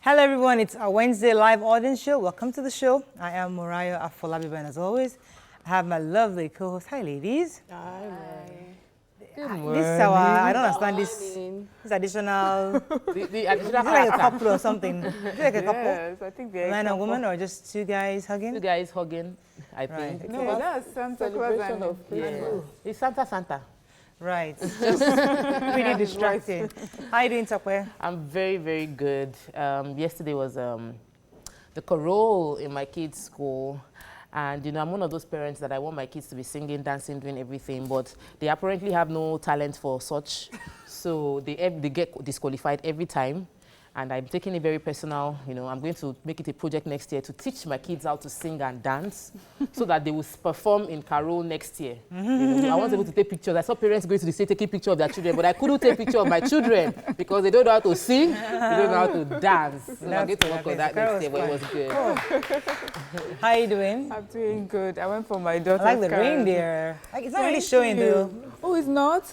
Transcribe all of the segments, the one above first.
Hello everyone, it's our Wednesday live audience show. Welcome to the show. I am Moriah Afolabi, and as always, I have my lovely co-host. Hi ladies. Hi. Good morning. This is our, I don't understand this additional, The additional is it like a couple or something? Is it like a couple? Yes, I think they're A man and woman, or just two guys hugging? Two guys hugging, I think. Right. No, that's Santa Claus and Yeah. It's Santa. Right. It's just pretty distracting. How are you doing, Tokwe? I'm very, very good. Yesterday was the chorale in my kids' school. And, you know, I'm one of those parents that I want my kids to be singing, dancing, doing everything, but they apparently have no talent for such. So they get disqualified every time. And I'm taking it very personal. You know, I'm going to make it a project next year to teach my kids how to sing and dance so that they will perform in Carol next year. You know, I was able to take pictures. I saw parents going to the state taking pictures of their children, but I couldn't take pictures of my children because they don't know how to sing, they don't know how to dance. So I'm going to work on that next year, but it was good. Cool. How are you doing? I'm doing good. I went for my daughter's I like the carol. reindeer. Like, it's not really showing though, Oh, it's not?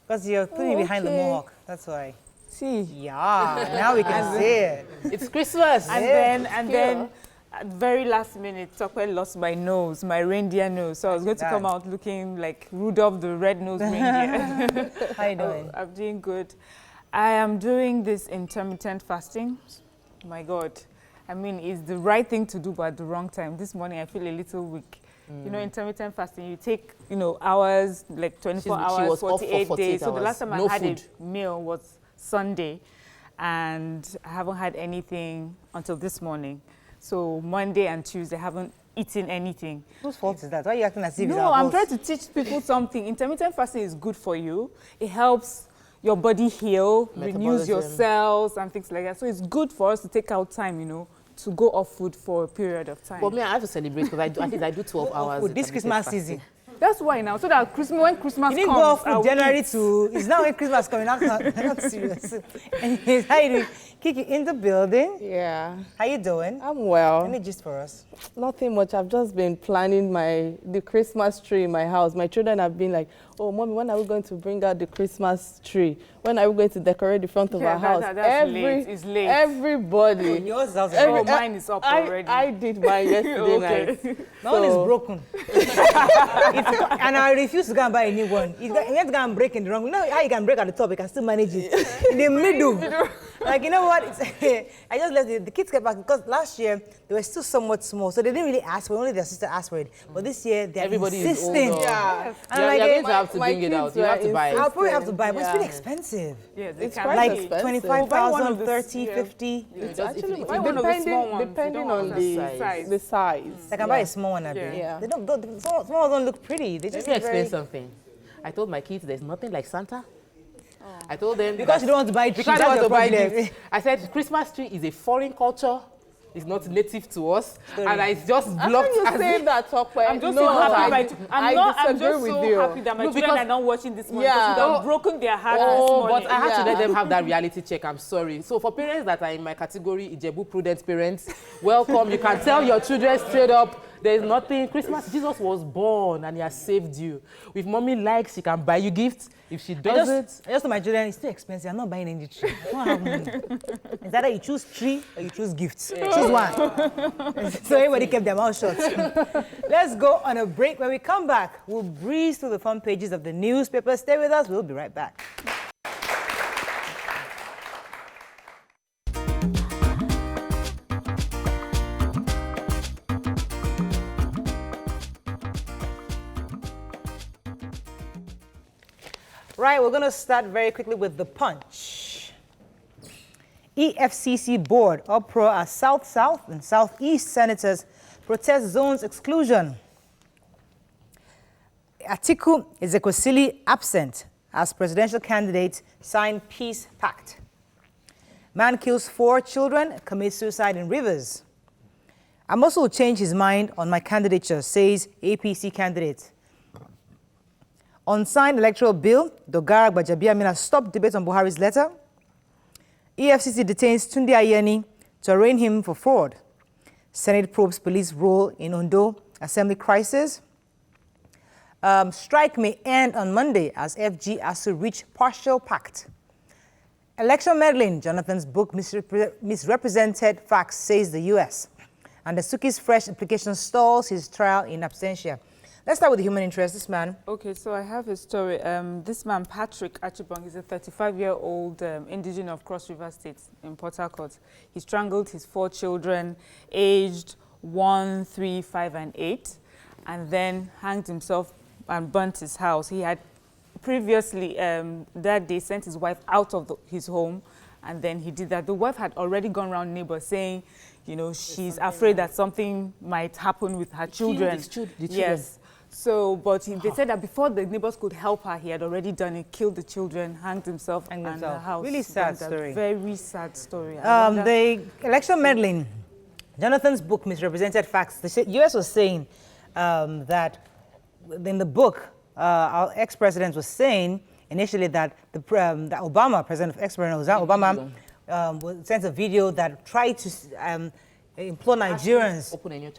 because you're putting it behind the okay. mohawk. That's why. See. Yeah, now we can see it. It's Christmas. And then at very last minute, Tokwe lost my nose, my reindeer nose. So I was going to come out looking like Rudolph the red-nosed reindeer. How you doing? I'm doing good. I am doing this intermittent fasting. My God. I mean, it's the right thing to do, but at the wrong time. This morning, I feel a little weak. You know, intermittent fasting, you take, you know, hours, like 24 She hours, was off for 48 48 days. So the hours. last time No I had food. a meal was Sunday, and I haven't had anything until this morning. So Monday and Tuesday, I haven't eaten anything. Whose fault is that? Why are you acting as if it's No, our I'm fault? trying to teach people something. Intermittent fasting is good for you. It helps your body heal, renews your Metabolism. cells and things like that. So it's good for us to take out time, you know, to go off food for a period of time. But me, I have to celebrate because at least I do 12 hours. With this intermittent Christmas fasting. season. That's why now, so that when Christmas You didn't comes, go off I with will January eat. to, it's now when Christmas coming out. Not serious. Anyways, how you doing? Kiki in the building. Yeah, How you doing? I'm well. Any gist for us? Nothing much. I've just been planning the Christmas tree in my house. My children have been like, "Oh, mommy, when are we going to bring out the Christmas tree? When are we going to decorate the front of Yeah, our house?" that's late. It's late. Everybody. Yours is out. Oh, mine is up already. I did mine yesterday night. My one is So- broken. And I refuse to go and buy a new one. You have to go and break in the wrong. You know how you can break at the top, you can still manage it. In the middle. Like, you know what? I just let the kids get back because last year they were still somewhat small, so they didn't really ask for it. Only their sister asked for it. But this year they're Everybody is insisting. older. Yeah. And You're like, going to have to my bring it out. kids You have to were buy it. I'll probably have to buy it, but it's Yeah. really expensive. Yeah, they It's can quite buy Like it. expensive. 25,000, the- 30, yeah. 50. It's Just actually if buy one of the small ones. You depending don't on want the size. the size. They can buy a small one, I Yeah. bet. Yeah. They don't, some ones don't look pretty. They Let just me look explain very... something. I told my kids there's nothing like Santa. I told them Because you don't want to buy trees, because I that's don't want to your buy problem. gifts. I said Christmas tree is a foreign culture. It's not native to us, and I just How blocked. can you as say if- that, Tokwe? I'm just No, so happy. I I'm disagree just with so you. happy that my No, children because- are not watching this morning. Yeah. Because it would have broken their heart this Oh, morning. but I had to let Yeah. them have that reality check. I'm sorry. So for parents that are in my category, Ijebu prudent parents, welcome. You can tell your children straight up, there's nothing. Christmas, Jesus was born and he has saved you. If mommy likes, she can buy you gifts. If she I doesn't, just told my children, it's too expensive. I'm not buying any tree. I don't have money. It's either you choose tree or you choose gifts. Choose one. So everybody kept their mouth shut. Let's go on a break. When we come back, we'll breeze through the front pages of the newspaper. Stay with us. We'll be right back. Right, we're going to start very quickly with the punch. EFCC board uproar as South and Southeast senators protest zones exclusion. Atiku Ezekwesili absent as presidential candidate sign peace pact. Man kills 4 children, commits suicide in Rivers. Amosu will change his mind on my candidature, says APC candidate. Unsigned electoral bill, Dogara Gbajabiamila stopped debate on Buhari's letter. EFCC detains Tunde Ayeni to arraign him for fraud. Senate probes police role in Ondo assembly crisis. Strike may end on Monday as FG has to reach partial pact. Election meddling, Jonathan's book Misrepresented Facts, says the U.S. And the Suki's fresh application stalls his trial in absentia. Let's start with the human interest. This man. Okay, so I have a story. This man, Patrick Achibong, is a 35-year-old indigene of Cross River State in Port Harcourt. He strangled his 4 children, aged 1, 3, 5, and 8, and then hanged himself and burnt his house. He had previously, that day, sent his wife out of his home, and then he did that. The wife had already gone around neighbors saying, you know, she's afraid that something might happen with her children. The children. Yes. So, but they said that before the neighbors could help her, he had already done it, killed the children, hanged himself, and the house. Really sad story. Very sad story. The election meddling, Jonathan's book, Misrepresented Facts, the U.S. was saying that in the book, our ex-president was saying initially that the Obama, ex-president Obama, sent a video that tried to implore Nigerians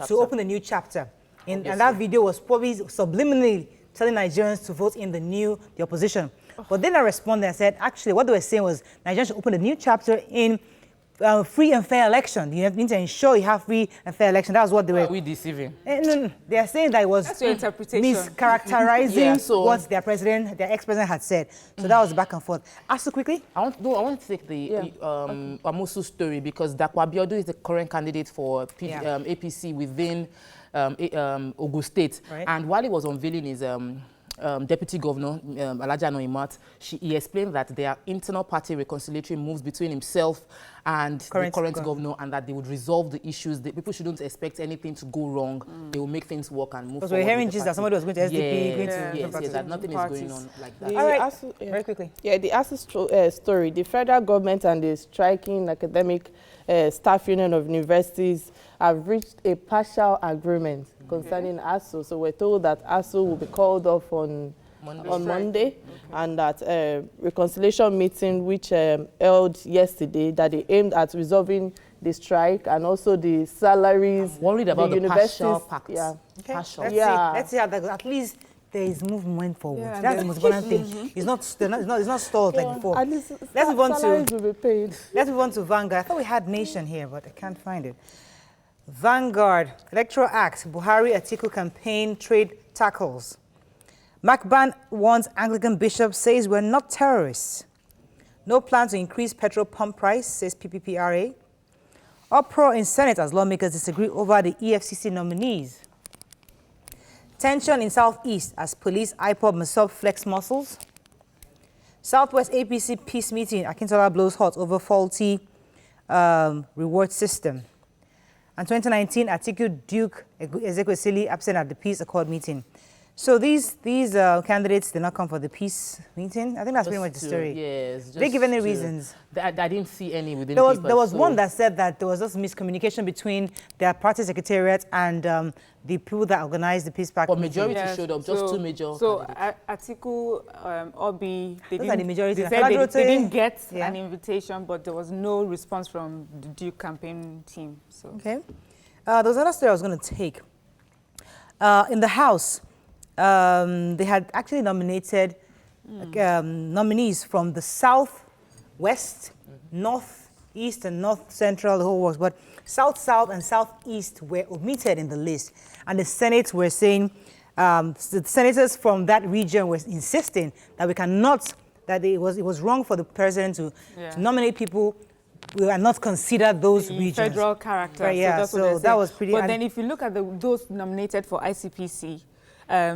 to open a new chapter. And that video was probably subliminally telling Nigerians to vote in the opposition. But then I responded and said, actually, what they were saying was Nigerians should open a new chapter in free and fair election. You need to ensure you have free and fair election. That was what they were. Are we deceiving? No. They are saying that it was mischaracterizing what their ex-president had said. So that was back and forth. Ask quickly. I want to take the Amusu story because Dakwa Abiodun is the current candidate for APC within Ogun State. Right. And while he was unveiling his Deputy Governor, Alhaji Anoimat, he explained that there are internal party reconciliatory moves between himself and the current governor, and that they would resolve the issues. The people shouldn't expect anything to go wrong. They will make things work and move forward. Because we're hearing just that somebody was going to SDP. Yes, that nothing is going on like that. All right, very quickly. Yeah, the ASU story, the federal government and the striking academic staff union of universities have reached a partial agreement concerning ASU. So we're told that ASU will be called off on Monday, and that reconciliation meeting which held yesterday, that they aimed at resolving the strike and also the salaries. I'm worried about the partial pact. Yeah. Okay. Let's see how that goes. At least there is movement forward. Yeah, that's the most important thing. It's not stalled like before. At least let's move on salaries will be paid. Let's move on to Vanguard. I thought we had Nation here, but I can't find it. Vanguard, Electoral Act, Buhari Atiku campaign trade tackles. Macban warns Anglican bishop, says we're not terrorists. No plan to increase petrol pump price, says PPPRA. Uproar in Senate as lawmakers disagree over the EFCC nominees. Tension in Southeast as police IPOB Masop flex muscles. Southwest APC peace meeting, Akindele blows hot over faulty reward system. And 2019, Atiku Duke Ezekwesili absent at the Peace Accord meeting. So these candidates did not come for the peace meeting. I think that's pretty much the story. Yes. Did they give any reasons? I didn't see any within the papers. There was one that said that there was just miscommunication between their party secretariat and the people that organized the peace pact. But majority showed up, just two major. So Atiku, Obi, they didn't get an invitation, but there was no response from the Duke campaign team. So. Okay. There was another story I was going to take. In the House, they had actually nominated nominees from the South, West, North, East, and North Central, the whole works. But South, South, and Southeast were omitted in the list. And the Senate were saying, the senators from that region were insisting that we cannot, that it was wrong for the president to nominate people and not consider those regions. Federal character. Right, yeah, so that was pretty... But then if you look at those nominated for ICPC,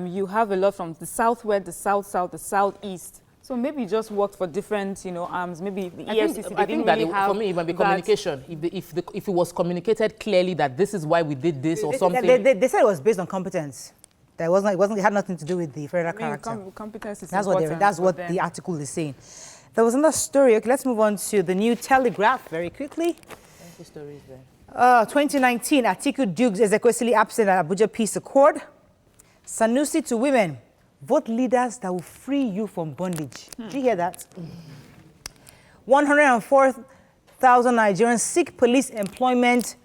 you have a lot from the Southwest, the South, the Southeast. So maybe it just worked for different, arms. Maybe the EFCC I think that for me, it might be communication. If it was communicated clearly that this is why we did this or something. They said it was based on competence. That it had nothing to do with the federal character. Competence is that's important. That's what the article is saying. There was another story. Okay, let's move on to the New Telegraph very quickly. 2019, Atiku Dukes Ezekwesili absent at Abuja Peace Accord. Sanusi to women, vote leaders that will free you from bondage. Did you hear that? 104,000 Nigerians seek police employment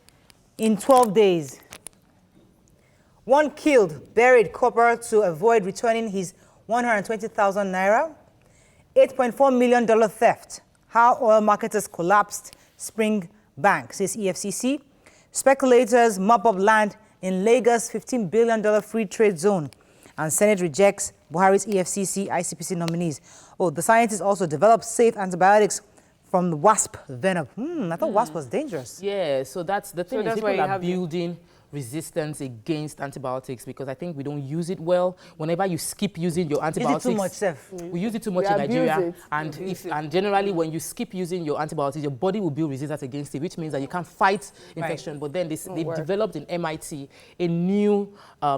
in 12 days. One killed, buried copper to avoid returning his 120,000 naira. $8.4 million theft. how oil marketers collapsed Spring Bank, says EFCC. Speculators mop up land in Lagos' $15 billion free trade zone. And Senate rejects Buhari's EFCC ICPC nominees. Oh, the scientists also developed safe antibiotics from the wasp venom. I thought wasp was dangerous. Yeah, so that's the thing. So that's People why are building resistance against antibiotics because I think we don't use it well. Whenever you skip using your antibiotics, Is it too much, Seth? we use it too much in Nigeria, and generally when you skip using your antibiotics, your body will build resistance against it, which means that you can't fight infection. Right. But then they've developed in MIT a new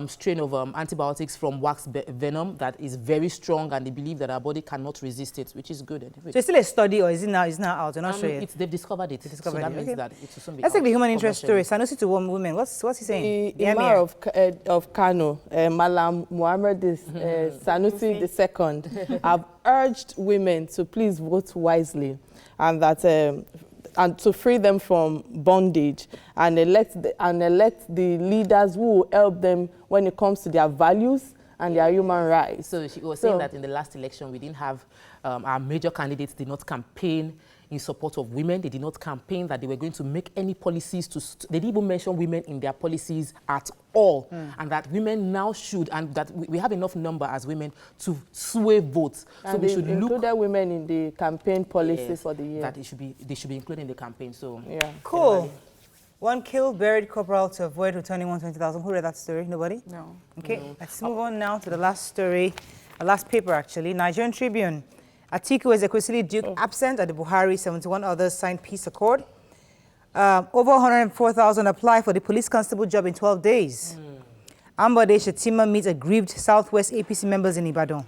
strain of antibiotics from wasp venom that is very strong, and they believe that our body cannot resist it, which is good. So it's still a study, or is it now out? You're not sure yet? They've discovered it. So that means that it will soon be Let's take the human interest story. Sanusi to women. What's he saying? The Emir of Kano, Malam Muhammad Sanusi II, have urged women to please vote wisely and that and to free them from bondage and elect the leaders who will help them when it comes to their values and their human rights. So she was saying that in the last election we didn't have our major candidates did not campaign in support of women. They did not campaign that they were going to make any policies they didn't even mention women in their policies at all. And that women now should, and that we have enough number as women to sway votes. And so we should include women in the campaign policy for the year. That they should be included in the campaign. So yeah. Cool. One killed, buried corporal to avoid returning 120,000. Who read that story? Nobody? No. Okay, let's move on now to the last story, the last paper actually. Nigerian Tribune. Atiku is Ekwesili Duke absent at the Buhari, 71 others signed peace accord. Over 104,000 apply for the police constable job in 12 days. Ambode Shetima meets aggrieved Southwest APC members in Ibadan.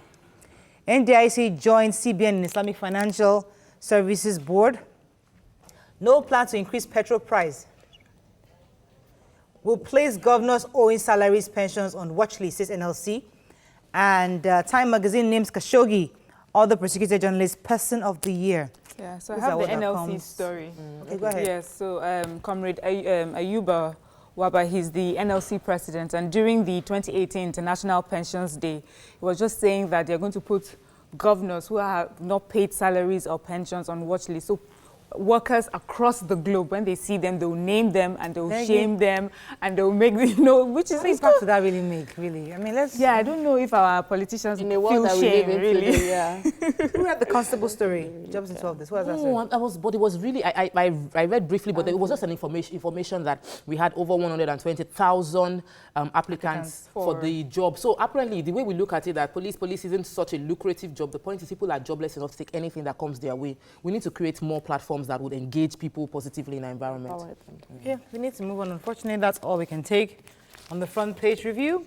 NDIC joins CBN in Islamic Financial Services Board. No plan to increase petrol price. Will place governors owing salaries, pensions on watch list, says NLC. And Time Magazine names Khashoggi, other prosecuted journalist, Person of the Year. Yeah, so I have the NLC story. Okay, go ahead. Yes, so Comrade Ayuba Waba, he's the NLC president, and during the 2018 International Pensions Day, he was just saying that they're going to put governors who have not paid salaries or pensions on watch list. So workers across the globe, when they see them, they'll name them and they'll shame them and they'll make, which is... What impact does that really make, really? I mean, let's... Yeah, I don't know if our politicians feel shame, really. Today, yeah. Who read the constable story? Jobs in 12 days. What was that? But it was really, I read briefly, but it was just an information that we had over 120,000 applicants for the job. So apparently, the way we look at it, that police isn't such a lucrative job. The point is people are jobless enough to take anything that comes their way. We need to create more platforms that would engage people positively in our environment. Yeah, we need to move on. Unfortunately, that's all we can take on the front page review.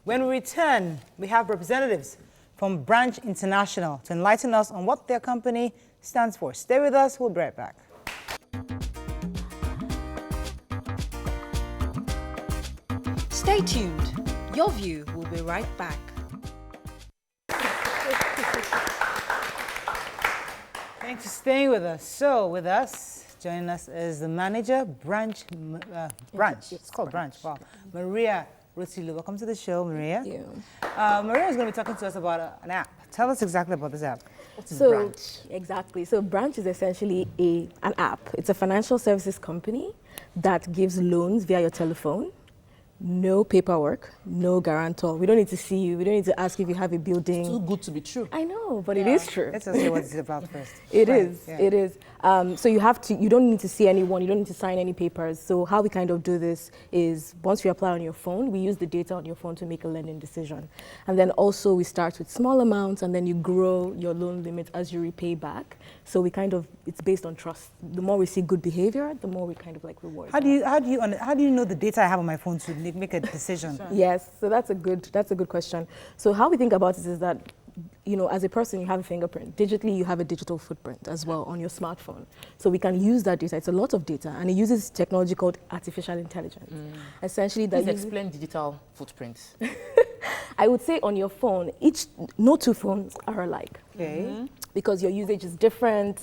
When we return, we have representatives from Branch International to enlighten us on what their company stands for. Stay with us. We'll be right back. Stay tuned. Your View will be right back. Thanks for staying with us. So, with us, joining us is the manager, Branch. It's called Branch. Wow. Maria Rutilu. Welcome to the show, Maria. Thank you. Maria is going to be talking to us about an app. Tell us exactly about this app. What is Branch? Exactly. So Branch is essentially an app. It's a financial services company that gives loans via your telephone. No paperwork, no guarantor. We don't need to see you. We don't need to ask if you have a building. It's too good to be true. I know, but it is true. Let's just say what it's about first. It is. So you don't need to see anyone. You don't need to sign any papers. So how we kind of do this is once you apply on your phone, we use the data on your phone to make a lending decision. And then also we start with small amounts and then you grow your loan limit as you repay back. So it's based on trust. The more we see good behavior, the more we kind of like reward. How do you know the data I have on my phone to make a decision? Yes, so that's a good question. So how we think about it is that, as a person, you have a fingerprint. Digitally, you have a digital footprint as well on your smartphone. So we can use that data. It's a lot of data, and it uses technology called artificial intelligence. Essentially, Please explain digital footprints. I would say on your phone, no two phones are alike. Okay. because your usage is different,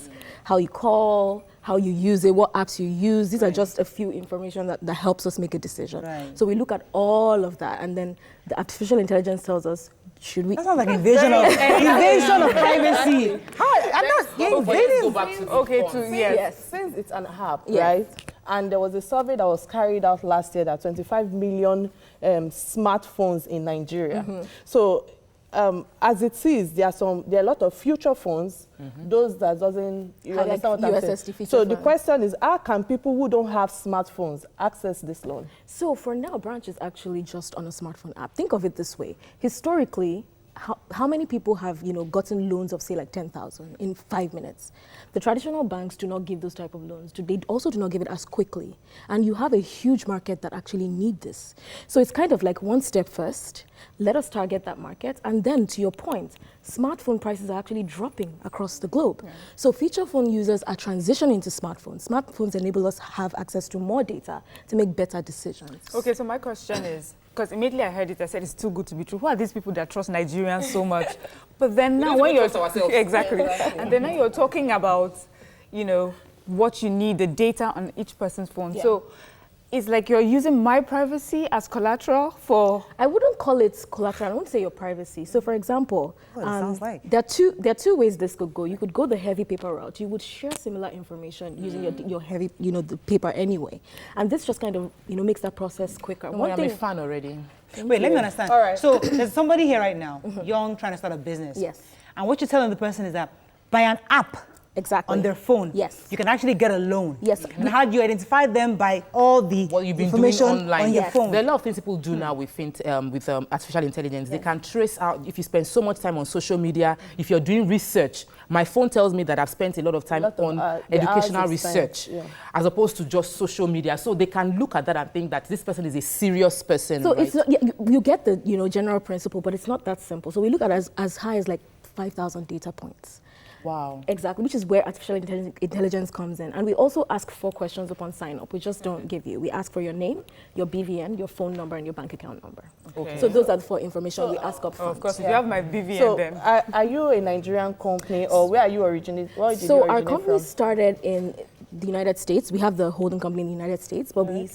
how you call, how you use it, what apps you use. These are just a few information that helps us make a decision. Right. So we look at all of that, and then the artificial intelligence tells us, should we? That sounds like invasion of privacy. I'm not invading. Yes. Since it's an app, right? And there was a survey that was carried out last year that 25 million smartphones in Nigeria. So as it is, there are a lot of future phones, those that doesn't, you understand what I'm saying? So the question is, how can people who don't have smartphones access this loan? So for now, Branch is actually just on a smartphone app. Think of it this way. Historically, how many people have, gotten loans of, say, like 10,000 in 5 minutes? The traditional banks do not give those type of loans. They also do not give it as quickly. And you have a huge market that actually need this. So it's kind of like one step first. Let us target that market. And then, to your point, smartphone prices are actually dropping across the globe. Yeah. So feature phone users are transitioning to smartphones. Smartphones enable us to have access to more data to make better decisions. Okay, so my question is, because immediately I heard it, I said it's too good to be true. Who are these people that trust Nigerians so much? But then now when you're exactly, and then now you're talking about, what you need, the data on each person's phone. Yeah. So it's like you're using my privacy as collateral for. I wouldn't call it collateral. I wouldn't say your privacy. So, for example, sounds like there are two ways this could go. You could go the heavy paper route. You would share similar information using your heavy, the paper anyway, and this just kind of makes that process quicker. I'm a fan already. Wait, let me understand. All right. So there's somebody here right now, young, trying to start a business. Yes. And what you're telling the person is that by an app. Exactly. On their phone. Yes. You can actually get a loan. Yes. And how do you identify them? By all the what you've been information doing online on your phone. There are a lot of things people do now with artificial intelligence. They can trace out, if you spend so much time on social media, if you're doing research. My phone tells me that I've spent a lot of time on educational research, as opposed to just social media. So they can look at that and think that this person is a serious person. So right? it's not, you get the general principle, but it's not that simple. So we look at as high as like 5,000 data points. Wow. Exactly, which is where artificial intelligence comes in. And we also ask 4 questions upon sign up. We just don't give you. We ask for your name, your BVN, your phone number, and your bank account number. Okay. So those are the 4 information we ask up front. Of course, if you have my BVN then. Are you a Nigerian company, or where are you originating? So our company started in the United States. We have the holding company in the United States, but we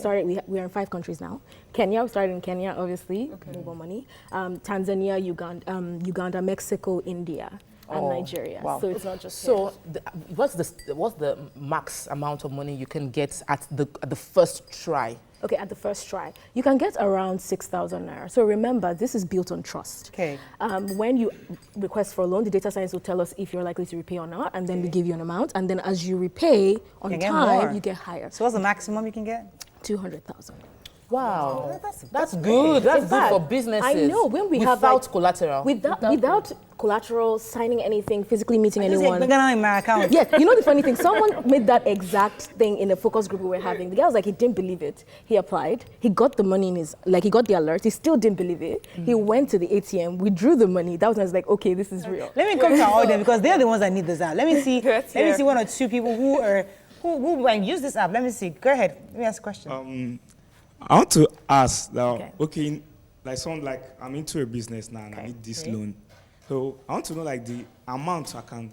are in 5 countries now. Kenya, we started in Kenya, obviously, mobile money. Tanzania, Uganda, Mexico, India. And Nigeria. Wow. So it's not just so what's the max amount of money you can get at the first try? Okay, at the first try, you can get around 6,000 naira. So remember, this is built on trust. Okay. When you request for a loan, the data science will tell us if you're likely to repay or not, and then we give you an amount. And then as you repay on time, you get higher. So what's the maximum you can get? 200,000. Wow, that's good. That's good for businesses. I know when we have without collateral. Without collateral, signing anything, physically meeting anyone. In my account. Yes, the funny thing, someone made that exact thing in a focus group we were having. The guy was like, he didn't believe it. He applied, he got the money in he got the alert, he still didn't believe it. He went to the ATM, withdrew the money. That was when I was like, okay, this is real. Let me come to our audience because they're the ones that need this app. Let me see. Let me see 1 or 2 people who might use this app. Let me see. Go ahead. Let me ask a question. I want to ask now, like someone like I'm into a business now and I need this loan. So I want to know like the amount I can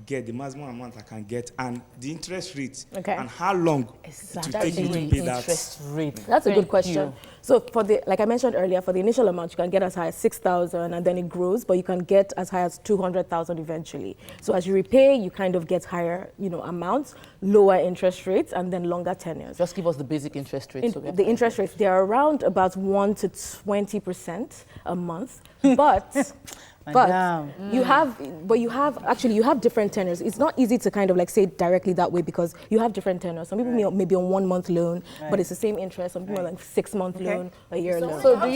get, the maximum amount I can get, and the interest rate, and how long it will take you to pay that. Interest rate. That's a good question. So like I mentioned earlier, for the initial amount, you can get as high as 6,000 and then it grows, but you can get as high as 200,000 eventually. So as you repay, you kind of get higher, amounts, lower interest rates, and then longer tenures. Just give us the basic interest rates. The interest rates, they're around about 1 to 20% a month, but you have different tenors. It's not easy to kind of like say it directly that way because you have different tenors. Some people may be on 1 month loan, but it's the same interest. Some people are like 6-month loan, a year loan. So how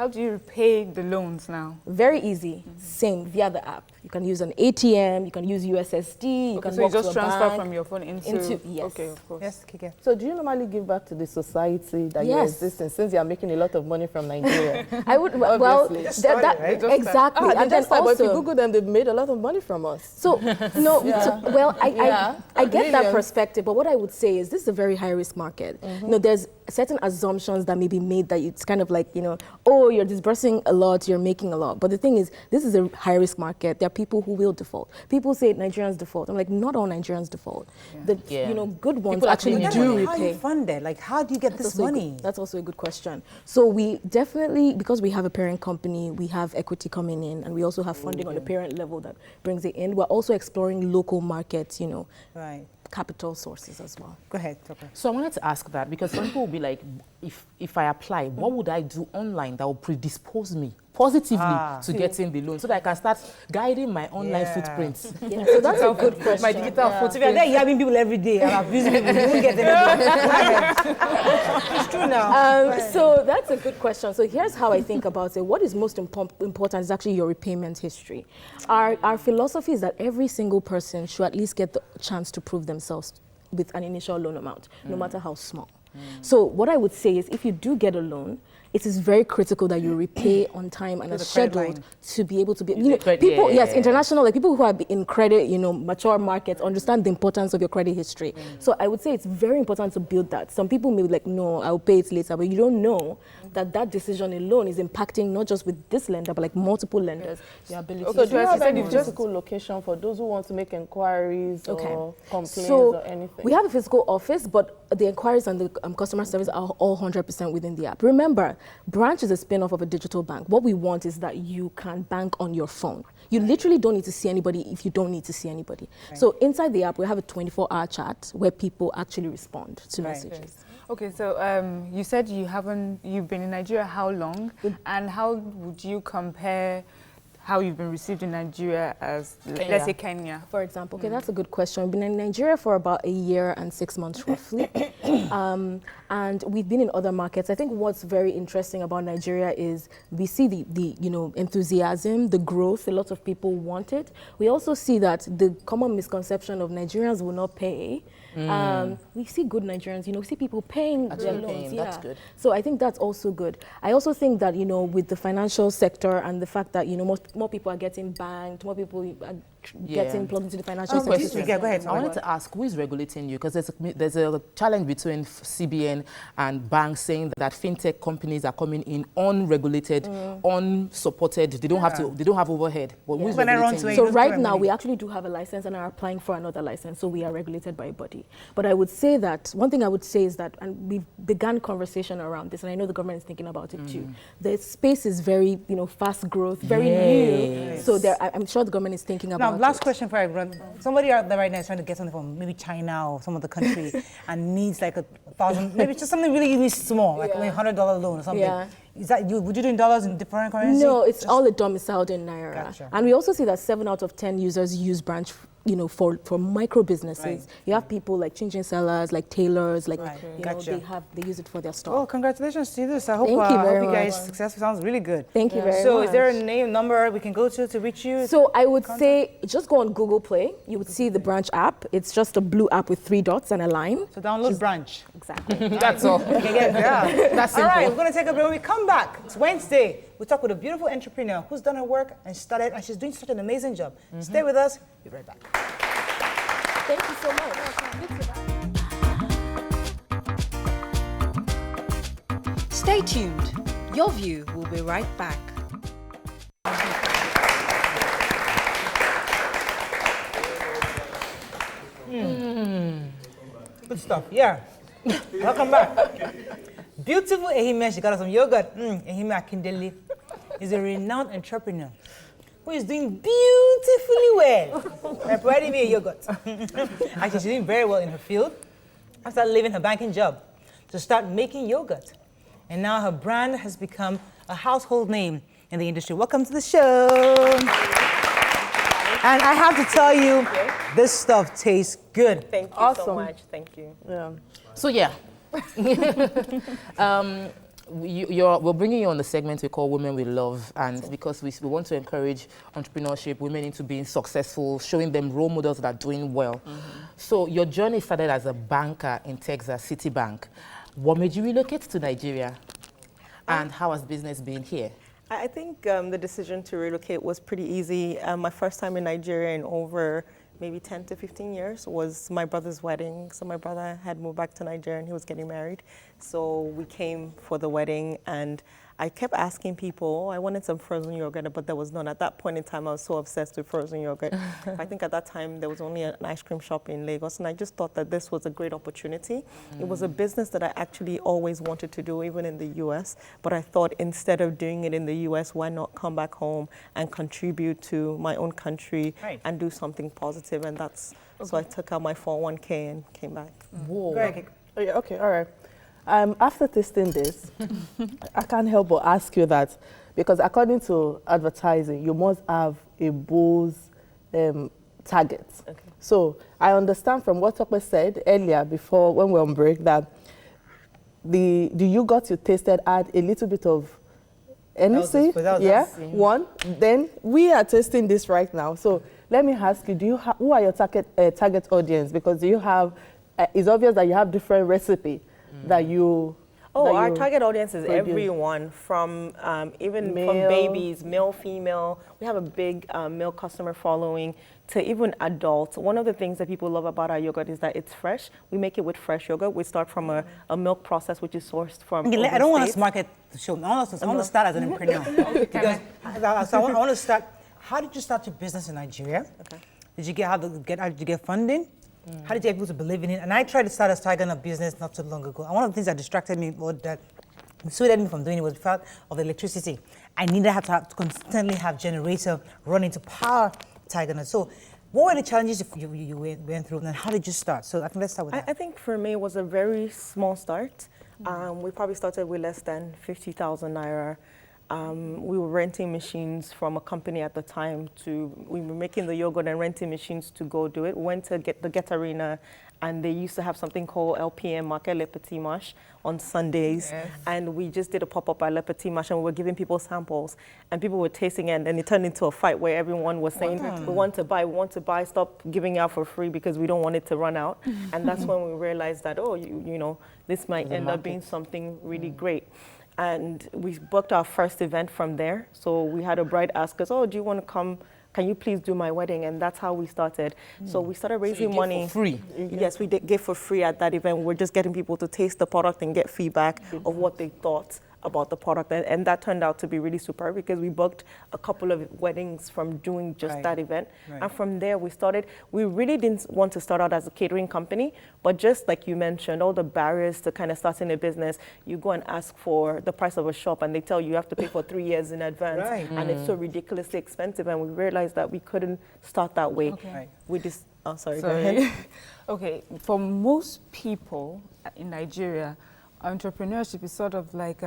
do you repay the loans now? Very easy. Same via the app. You can use an ATM. You can use USSD. You can so you just transfer from your phone into yes. Okay, of course. Yes, Kike. So do you normally give back to the society that you exist in, since you are making a lot of money from Nigeria? I would. Exactly. And then also, but if you Google them, they've made a lot of money from us. So I get that perspective, but what I would say is this is a very high risk market. There's certain assumptions that may be made that it's kind of like, you know, oh, you're disbursing a lot, you're making a lot. But the thing is, this is a high-risk market. There are people who will default. People say Nigerians default. I'm like, not all Nigerians default. You know, good ones People actually do repay. How do you fund it? Like, how do you get this money? That's also a good question. So we definitely, because we have a parent company, we have equity coming in, and we also have funding on the parent level that brings it in. We're also exploring local markets, you know, capital sources as well. Go ahead, Tucker. So I wanted to ask that because some people will be like, if I apply, what would I do online that will predispose me positively to getting the loan so that I can start guiding my online footprints? Yeah, so that's a good question. My digital footprint. If you're there yabbing people every day and abusing people, you won't get anything. It's true now. So that's a good question. So here's how I think about it. What is most important is actually your repayment history. Our philosophy is that every single person should at least get the chance to prove themselves with an initial loan amount, no matter how small. So what I would say is if you do get a loan, it is very critical that you repay on time and as scheduled to be able to be, you know, people, international, like people who are in credit, you know, mature markets understand the importance of your credit history. So I would say it's very important to build that. Some people may be like, no, I'll pay it later, but you don't know that that decision alone is impacting not just with this lender, but like multiple lenders, your ability to... So do you have any physical location for those who want to make inquiries or complaints or anything? We have a physical office, but the inquiries and the customer service are all 100% within the app. Remember, branch is a spin-off of a digital bank. What we want is that you can bank on your phone. You literally don't need to see anybody if you don't need to see anybody. So inside the app, we have a 24-hour chat where people actually respond to messages. Okay, so you said you've been in Nigeria how long? And how would you compare how you've been received in Nigeria as, let's say, Kenya? For example, okay, that's a good question. I've been in Nigeria for about 1 year and 6 months roughly. And we've been in other markets. I think what's very interesting about Nigeria is we see the you know, enthusiasm, the growth, a lot of people want it. We also see that the common misconception of Nigerians will not pay. We see good Nigerians, you know, we see people paying their loans. That's good. So I think that's also good. I also think that, you know, with the financial sector and the fact that, you know, more people are getting banked, more people are getting plugged into the financial sector. Go ahead. I wanted to ask, who is regulating you? Because there's a challenge between CBN and banks saying that fintech companies are coming in unregulated, unsupported. They don't have overhead. But who is regulating you? So right now we actually do have a license and are applying for another license. So we are regulated by a body. But I would say that one thing I would say is that, and we've begun conversation around this, and I know the government is thinking about it too. The space is very, you know, fast growth, very new. So I'm sure the government is thinking about. Now, last question for everyone. Somebody out there right now is trying to get something from maybe China or some other country and needs like 1,000, maybe just something really, really small, like a $100 loan or something. Is that you? Would you do in dollars in different currency? No, it's all domiciled in Naira. Gotcha. And we also see that 7 out of 10 users use branch, you know, for micro businesses. You have people like chin sellers, like tailors, like you know, they use it for their stock. Well, congratulations to this. I hope you you guys successful. Sounds really good. Thank you very much. So, is there a number we can go to reach you? So I would say just go on Google Play. You would see the branch app. It's just a blue app with 3 dots and a line. So download branch. Exactly. That's all. That's simple. All right, we're going to take a break. When we come back, it's Wednesday. We talk with a beautiful entrepreneur who's done her work and started, and she's doing such an amazing job. Stay with us. We'll be right back. Thank you so much. Stay tuned. Your View will be right back. Good stuff. Yeah. Welcome back. Beautiful Ehime, she got us some yogurt. Ehime Akindele is a renowned entrepreneur who is doing beautifully well by providing me a yogurt. Actually, she's doing very well in her field. After leaving her banking job to start making yogurt. And now her brand has become a household name in the industry. Welcome to the show. And I have to tell you, this stuff tastes good. Thank you so much. Thank you. So yeah. We're bringing you on the segment we call Women with Love, and because we want to encourage entrepreneurship, women into being successful, showing them role models that are doing well. So your journey started as a banker in Texas, Citibank. What made you relocate to Nigeria, and how has business been here? I think the decision to relocate was pretty easy. My first time in Nigeria in over maybe 10 to 15 years was my brother's wedding. So my brother had moved back to Nigeria and he was getting married. So we came for the wedding and I kept asking people, I wanted some frozen yogurt, but there was none. At that point in time, I was so obsessed with frozen yogurt. I think at that time, there was only an ice cream shop in Lagos, and I just thought that this was a great opportunity. It was a business that I actually always wanted to do, even in the US, but I thought instead of doing it in the US, why not come back home and contribute to my own country and do something positive, and that's, so I took out my 401k and came back. Whoa. Okay, all right. After tasting this, I can't help but ask you that, because according to advertising, you must have a bold target. Okay. So I understand from what Tope said earlier before when we were on break that the yogurt you tasted had a little bit of NC, one. Then we are tasting this right now. So let me ask you, who are your target audience? Because do you have, it's obvious that you have different recipe that you our target audience is everyone from even male, from babies, male, female. We have a big male customer following to even adults. One of the things that people love about our yogurt is that it's fresh. We make it with fresh yogurt. We start from a milk process which is sourced from I don't want to market the show. I want to start as an entrepreneur. So I want to start. How did you start your business in Nigeria? Okay. Did you get funding? How did you get people to believe in it? And I tried to start a Tiger Nut business not too long ago. And one of the things that distracted me, or that dissuaded me from doing it, was the fact of the electricity. I needed to constantly have generator running to power Tiger Nut. So what were the challenges you went through, and how did you start? So I think let's start with that. I think for me it was a very small start. We probably started with less than 50,000 naira. We were renting machines from a company at the time we were making the yogurt and renting machines to go do it. Went to the Get Arena, and they used to have something called LPM, Market Le Petit Marche, on Sundays. Yes. And we just did a pop-up at Le Petit Marche, and we were giving people samples, and people were tasting it, and it turned into a fight where everyone was saying, we want to buy, stop giving out for free because we don't want it to run out. And that's when we realized that, you know, this might end up being something really great. And we booked our first event from there. So we had a bride ask us, do you want to come? Can you please do my wedding? And that's how we started. So we started raising money. For free? Yes, we gave for free at that event. We're just getting people to taste the product and get feedback of what they thought about the product. And that turned out to be really superb because we booked a couple of weddings from doing just that event. And from there we started. We really didn't want to start out as a catering company, but just like you mentioned, all the barriers to kind of starting a business, you go and ask for the price of a shop and they tell you have to pay for 3 years in advance. And it's so ridiculously expensive, and we realized that we couldn't start that way. We just, go ahead. Okay, for most people in Nigeria, entrepreneurship is sort of like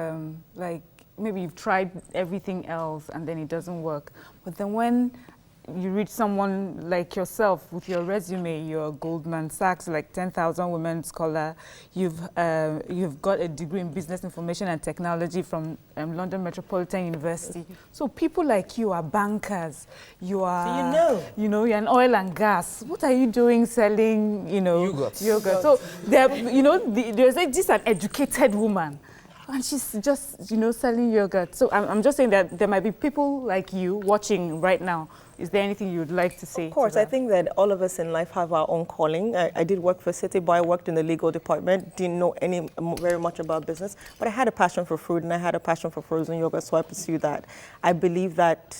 maybe you've tried everything else and then it doesn't work. But then when you reach someone like yourself with your resume, you're Goldman Sachs, like 10,000 women scholar, you've got a degree in business information and technology from London Metropolitan University. So people like you are bankers. You are, you're an oil and gas. What are you doing selling, yogurt? So there's just an educated woman. And she's just, selling yogurt. So I'm just saying that there might be people like you watching right now. Is there anything you'd like to say? Of course, I think that all of us in life have our own calling. I did work for City, but I worked in the legal department, didn't know very much about business, but I had a passion for food and I had a passion for frozen yogurt, so I pursued that. I believe that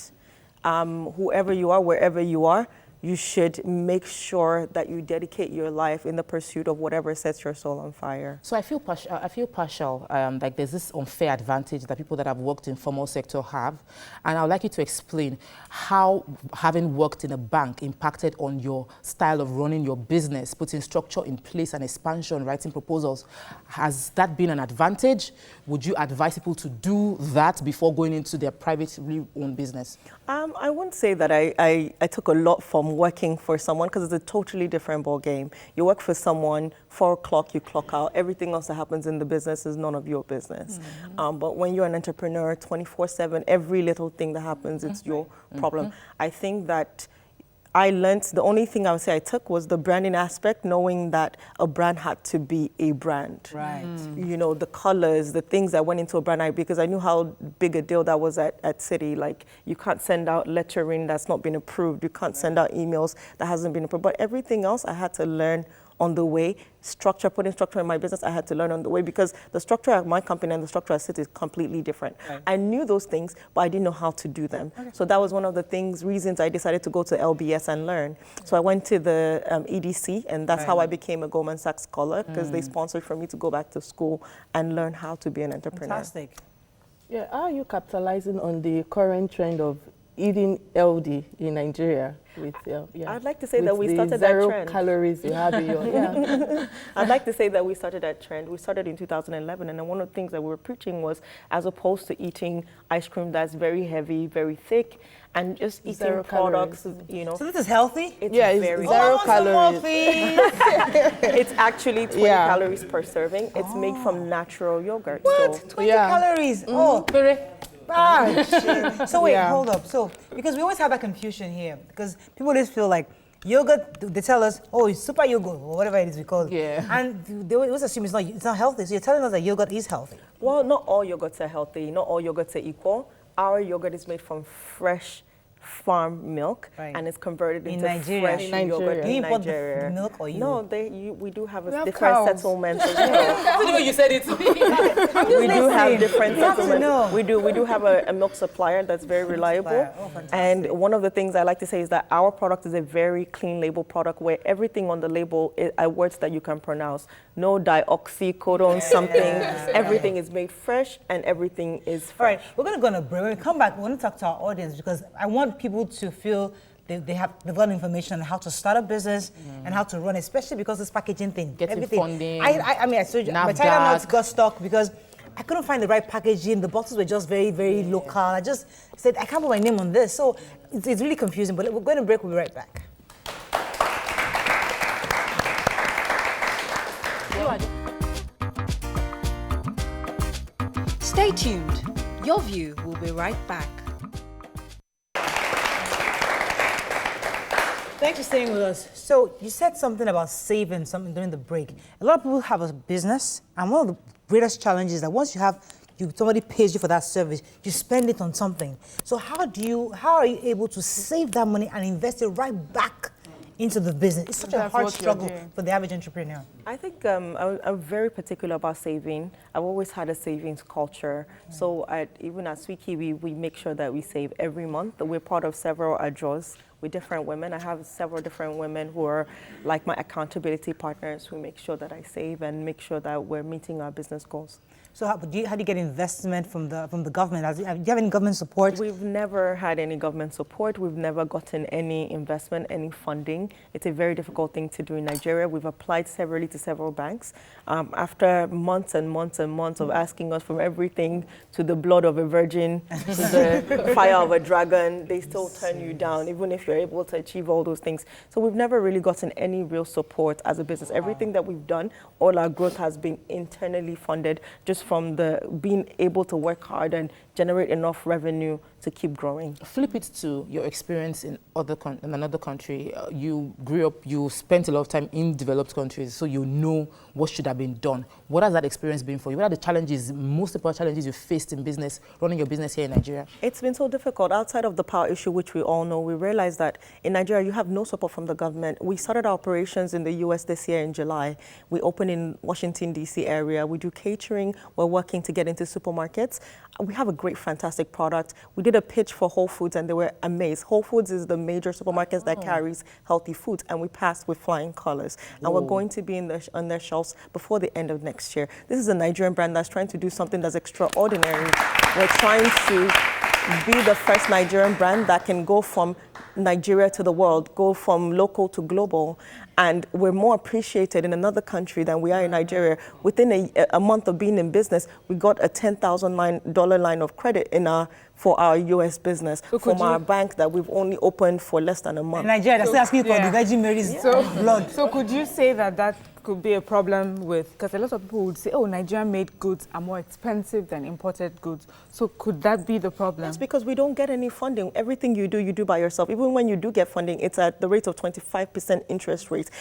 whoever you are, wherever you are, you should make sure that you dedicate your life in the pursuit of whatever sets your soul on fire. So I feel partial, like there's this unfair advantage that people that have worked in formal sector have. And I would like you to explain how having worked in a bank impacted on your style of running your business, putting structure in place and expansion, writing proposals. Has that been an advantage? Would you advise people to do that before going into their privately owned business? I wouldn't say that I took a lot from working for someone, because it's a totally different ball game. You work for someone, 4 o'clock you clock out. Everything else that happens in the business is none of your business. But when you're an entrepreneur, 24/7, every little thing that happens, it's your problem. I think that I learned, the only thing I would say I took was the branding aspect, knowing that a brand had to be a brand. Right. You know, the colors, the things that went into a brand, because I knew how big a deal that was at City. Like, you can't send out lettering that's not been approved. You can't send out emails that hasn't been approved. But everything else I had to learn on the way. Putting structure in my business, I had to learn on the way, because the structure at my company and the structure at City is completely different. Right. I knew those things, but I didn't know how to do them. Okay. So that was one of the reasons I decided to go to LBS and learn. So I went to the EDC, and that's how I became a Goldman Sachs scholar, because they sponsored for me to go back to school and learn how to be an entrepreneur. Fantastic. Yeah, how are you capitalizing on the current trend of eating healthy in Nigeria? With, I'd like to say that we started that zero trend. calories you have in your, I'd like to say that we started that trend. We started in 2011, and then one of the things that we were preaching was, as opposed to eating ice cream that's very heavy, very thick, and just eating Zero products, calories. you know. So this is healthy? It's it's very zero calories. It's actually 20 calories per serving. It's made from natural yogurt. What? So 20 calories? Oh, shit. So wait, hold up. So, because we always have that confusion here, because people always feel like yogurt, they tell us, oh, it's super yogurt, or whatever it is we call it. Yeah. And they always assume it's not healthy. So you're telling us that yogurt is healthy. Well, not all yogurts are healthy. Not all yogurts are equal. Our yogurt is made from fresh farm milk, and it's converted into fresh yogurt Do you in import Nigeria. the milk, or you? No, we do have a different cows. settlement as well. The way you said it. We do have different You have to settlements. know. We do have a milk supplier that's very reliable. Oh, fantastic. And one of the things I like to say is that our product is a very clean label product, where everything on the label are words that you can pronounce. No dioxycodone something. Everything is made fresh, and everything is fresh. All right, we're going to go on a break. When we come back, we want to talk to our audience, because I want people to feel they've got information on how to start a business and how to run, especially because this packaging thing. Getting everything. funding. I mean, I told you, my Tiger Nuts got stuck because I couldn't find the right packaging. The bottles were just very, very local. I just said, I can't put my name on this. So it's really confusing, but we're going to break. We'll be right back. Stay tuned. Your View will be right back. Thanks for staying with us. So you said something about saving something during the break. A lot of people have a business, and one of the greatest challenges is that once somebody pays you for that service, you spend it on something. So how are you able to save that money and invest it right back into the business? It's such a hard struggle for the average entrepreneur. I think I'm very particular about saving. I've always had a savings culture. So even at Swiki, we make sure that we save every month. We're part of several draws with different women. I have several different women who are like my accountability partners, who make sure that I save and make sure that we're meeting our business goals. So how do you get investment from the government? Do you have any government support? We've never had any government support. We've never gotten any investment, any funding. It's a very difficult thing to do in Nigeria. We've applied severally to several banks. After months and months and months of asking us from everything to the blood of a virgin, to the fire of a dragon, they still turn you down, even if you're able to achieve all those things. So we've never really gotten any real support as a business. Everything that we've done, all our growth has been internally funded, just from the being able to work hard and generate enough revenue to keep growing. Flip it to your experience in another country. You grew up, you spent a lot of time in developed countries, so you know what should have been done. What has that experience been for you? What are the challenges, most important challenges you faced in business, running your business here in Nigeria? It's been so difficult. Outside of the power issue, which we all know, we realized that in Nigeria, you have no support from the government. We started our operations in the US this year in July. We opened in Washington, D.C. area. We do catering. We're working to get into supermarkets. We have a great, fantastic product. We did a pitch for Whole Foods, and they were amazed. Whole Foods is the major supermarket that carries healthy foods, and we passed with flying colors. And we're going to be on their shelves before the end of next year. This is a Nigerian brand that's trying to do something that's extraordinary. We're trying to be the first Nigerian brand that can go from Nigeria to the world, go from local to global. And we're more appreciated in another country than we are in Nigeria. Within a month of being in business, we got a $10,000 line of credit for our U.S. business from our bank that we've only opened for less than a month. In Nigeria, they're still asking for the Virgin Mary's blood. So could you say that could be a problem with, because a lot of people would say, oh, Nigerian-made goods are more expensive than imported goods. So could that be the problem? It's because we don't get any funding. Everything you do by yourself. Even when you do get funding, it's at the rate of 25% interest rate.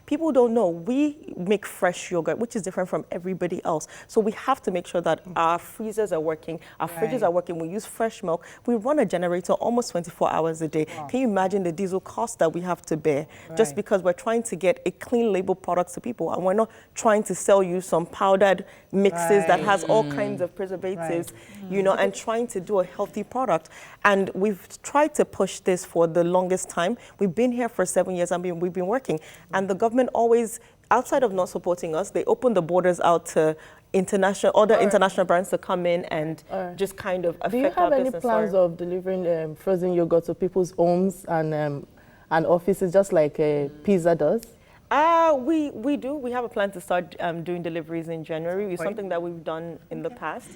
People don't know, we make fresh yogurt, which is different from everybody else. So we have to make sure that our freezers are working, our fridges are working, we use fresh milk. We run a generator almost 24 hours a day. Wow. Can you imagine the diesel cost that we have to bear just because we're trying to get a clean label product to people, and we're not trying to sell you some powdered mixes that has all kinds of preservatives, you know, and trying to do a healthy product. And we've tried to push this for the longest time. We've been here for 7 years, and we've been working. And the government always, outside of not supporting us, they open the borders out to international brands to come in and just kind of affect our business. Do you have any plans of delivering frozen yogurt to people's homes and offices, just like Pizza does? We do. We have a plan to start doing deliveries in January. It's something that we've done in the past,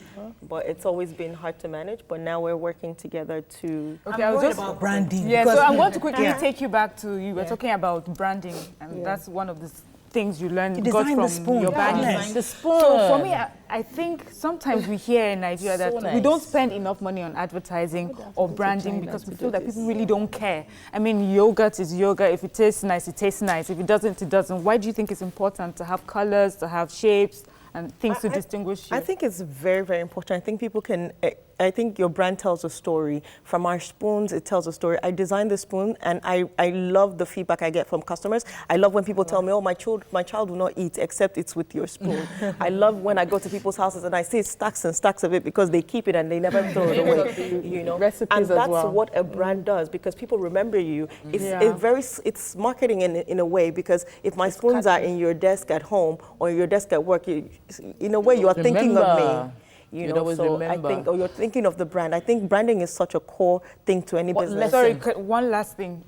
but it's always been hard to manage. But now we're working together to... Okay, I was just about branding. Yeah, so I'm going to quickly take you back to, you were talking about branding, and that's one of the things you learned got from your bagging. The spoon. So for me, I think sometimes we hear in Nigeria that we don't spend enough money on advertising or branding because we feel that people really don't care. I mean, yogurt is yogurt. If it tastes nice, it tastes nice. If it doesn't, it doesn't. Why do you think it's important to have colors, to have shapes, and things to distinguish you? I think it's very, very important. I think people can... I think your brand tells a story. From our spoons, it tells a story. I designed the spoon, and I love the feedback I get from customers. I love when people tell me, oh, my child will not eat except it's with your spoon. I love when I go to people's houses and I see stacks and stacks of it because they keep it and they never throw it away. You know, recipes and that's what a brand does, because people remember you. It's marketing in a way, because if my spoons are in your desk at home or your desk at work, in a way you are thinking of me. You know, so remember. I think, you're thinking of the brand. I think branding is such a core thing to any business. Sorry, one last thing.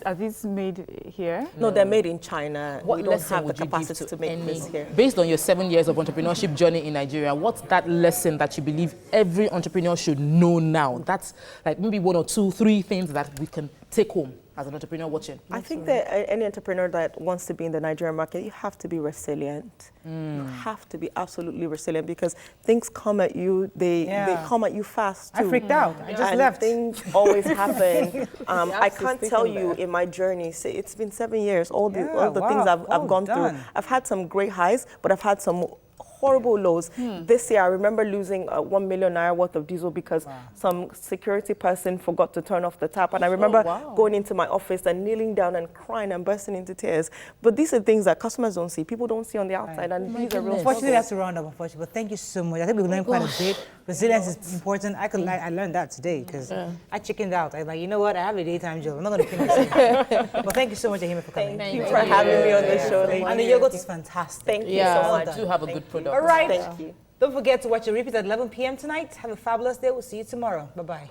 Are these made here? No, they're made in China. What we don't have the capacity to make this here. Based on your 7 years of entrepreneurship journey in Nigeria, what's that lesson that you believe every entrepreneur should know now? That's like maybe 1 or 2, 3 things that we can take home as an entrepreneur watching. I think that any entrepreneur that wants to be in the Nigerian market, you have to be resilient. You have to be absolutely resilient, because things come at you, they come at you fast too. I freaked out. I just left. Things always happen. I can't tell you in my journey, it's been 7 years, all the things I've gone through. I've had some great highs, but I've had some horrible lows. This year, I remember losing 1 million naira worth of diesel because some security person forgot to turn off the tap. And I remember going into my office and kneeling down and crying and bursting into tears. But these are things that customers don't see. People don't see on the outside. And these are real. Unfortunately, that's a round up, unfortunately. But thank you so much. I think we learned quite a bit. Resilience is important. I learned that today because I chickened out. I was like, you know what? I have a daytime job. I'm not going to kill myself. Well, thank you so much, Ehime, for coming. Thank you for having me on the show. And the yogurt is fantastic. Thank you so much. I do have a good product. All right. Thank you. Don't forget to watch your repeat at 11 p.m. tonight. Have a fabulous day. We'll see you tomorrow. Bye-bye.